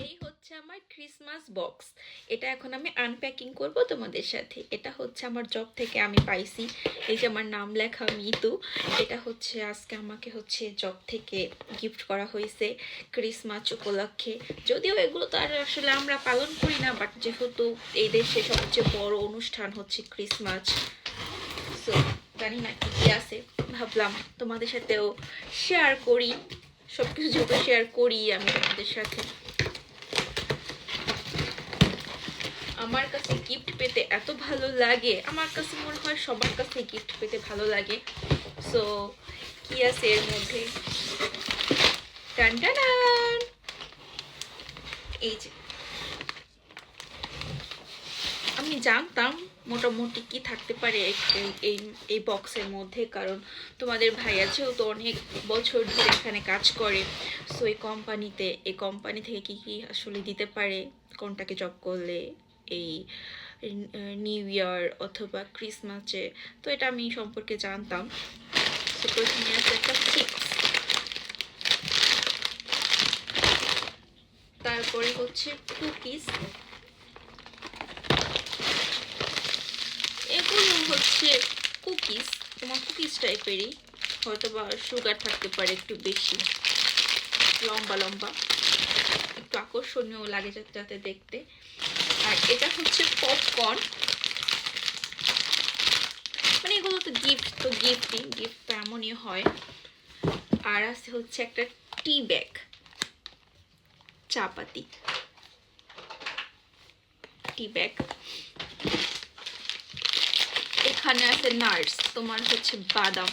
এই হচ্ছে আমার ক্রিসমাস বক্স। এটা এখন আমি আনপ্যাকিং করব তোমাদের সাথে। এটা হচ্ছে আমার জব থেকে আমি পাইছি। এই যে আমার নাম লেখা মিতু। এটা হচ্ছে আজকে আমাকে হচ্ছে জব থেকে গিফট করা হয়েছে ক্রিসমাস উপলক্ষে। যদিও এগুলো তো আর আসলে আমরা পালন করি না, বাট যেহেতু এই দেশে সবচেয়ে বড় অনুষ্ঠান হচ্ছে ক্রিসমাস, সো জানি না কি কি আছে, ভাবলাম তোমাদের সাথেও শেয়ার করি। সব কিছু যেহেতু শেয়ার করি আমি তোমাদের সাথে। আমার কাছে গিফট পেতে এত ভালো লাগে, আমার কাছে মনে হয় সবার কাছে গিফট পেতে ভালো লাগে। সো কি আছে এর মধ্যে? টান টান, এই যে আমি জানতাম মোটামুটি কি থাকতে পারে এই এই বক্সের মধ্যে, কারণ তোমাদের ভাইয়া যেহেতু অনেক বছর ধরে এখানে কাজ করে, সো এই কোম্পানি থেকে কি কি আসলে দিতে পারে, কোনটাকে জব করলে এই নিউ ইয়ার অথবা ক্রিসমাসে, তো এটা আমি সম্পর্কে জানতাম। তো প্রথমে আছে একটা চিপস, তারপরে হচ্ছে কুকিজ। এগুলো হচ্ছে কুকিজ, তোমার কুকিজ টাইপেরই, হয়তো বা সুগার থাকতে পারে একটু বেশি, লম্বা লম্বা, একটু আকর্ষণীয় লাগে যাতে দেখতে। আর এটা হচ্ছে পপকর্ন, মানে এগুলো তো গিফট, তো গিফট তো এমনই হয়। আর আছে হচ্ছে একটা টি ব্যাগ, চা পাতি টি ব্যাগ। এখানে আছে নাটস, তোমার হচ্ছে বাদাম।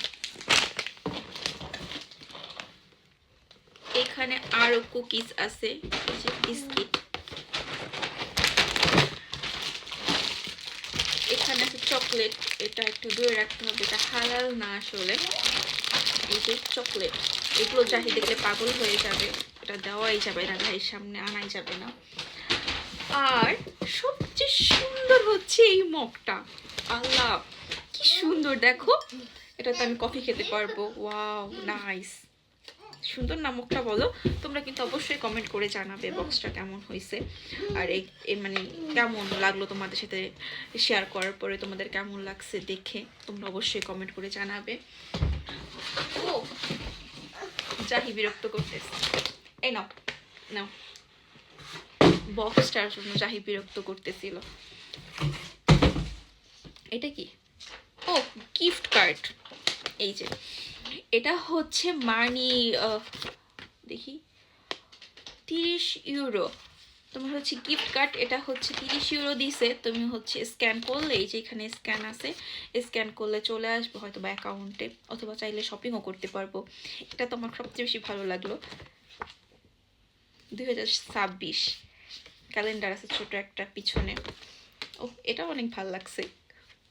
এখানে আরো কুকিজ আছে, বিস্কিট। এখানে আছে চকলেট, এটা একটু দূরে রাখতে হবে, এটা হালাল না আসলে। এই যে চকলেট, এগুলো যাই দেখলে পাগল হয়ে যাবে, এটা দেওয়াই যাবে না, ভাইয়ের সামনে আনাই যাবে না। আর সবচেয়ে সুন্দর হচ্ছে এই মগটা, আল্লাহ কি সুন্দর দেখো, এটাতে আমি কফি খেতে পারবো। ওয়াও নাইস, সুন্দর না মুখটা? বলো তোমরা, কিন্তু অবশ্যই কমেন্ট করে জানাবে বক্সটা কেমন হয়েছে, আর এই মানে কেমন লাগলো তোমাদের সাথে শেয়ার করার পরে, তোমাদের কেমন লাগছে দেখে তোমরা অবশ্যই কমেন্ট করে জানাবে। ও যাহি বিরক্ত করতেছে, এই নাও নাও, বক্সটার জন্য যাহি বিরক্ত করতেছিল। এটা কি? ও গিফট কার্ড। এই যে এটা হচ্ছে মানি, দেখি 30 ইউরো। তোমার হচ্ছে গিফট কার্ড, এটা হচ্ছে 30 ইউরো দিছে। তুমি হচ্ছে স্ক্যান করলে, এই যে এখানে স্ক্যান আছে, স্ক্যান করলে চলে আসবে হয়তো বা অ্যাকাউন্টে, অথবা চাইলে শপিংও করতে পারবো। এটা তো আমার সবচেয়ে বেশি ভালো লাগলো। 2026 ক্যালেন্ডার আছে ছোট একটা পিছনে। ও এটা অনেক ভালো লাগছে।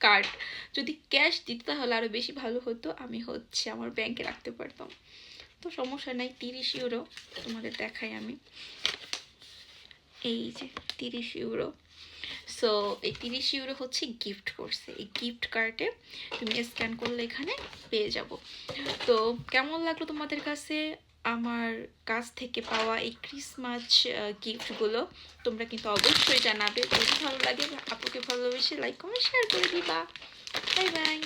কার্ড যদি ক্যাশ দিত তাহলে আরো বেশি ভালো হতো, আমি হচ্ছে আমার ব্যাংকে রাখতে পারতাম। তো সমস্যা নাই, 30 ইউরো তোমাদের দেখাই আমি। এই যে 30 ইউরো। সো এই 30 ইউরো হচ্ছে গিফট করছে, এই গিফট কার্ডে তুমি স্ক্যান করলে এখানে পেয়ে যাব। তো কেমন লাগলো তোমাদের কাছে আমার কাছ থেকে পাওয়া এই ক্রিসমাস গিফটগুলো? তোমরা কিন্তু অবশ্যই জানাবে, যদি ভালো লাগে আপুকে ভালোবেসে লাইক কমেন্ট শেয়ার করে দিবা। Bye bye.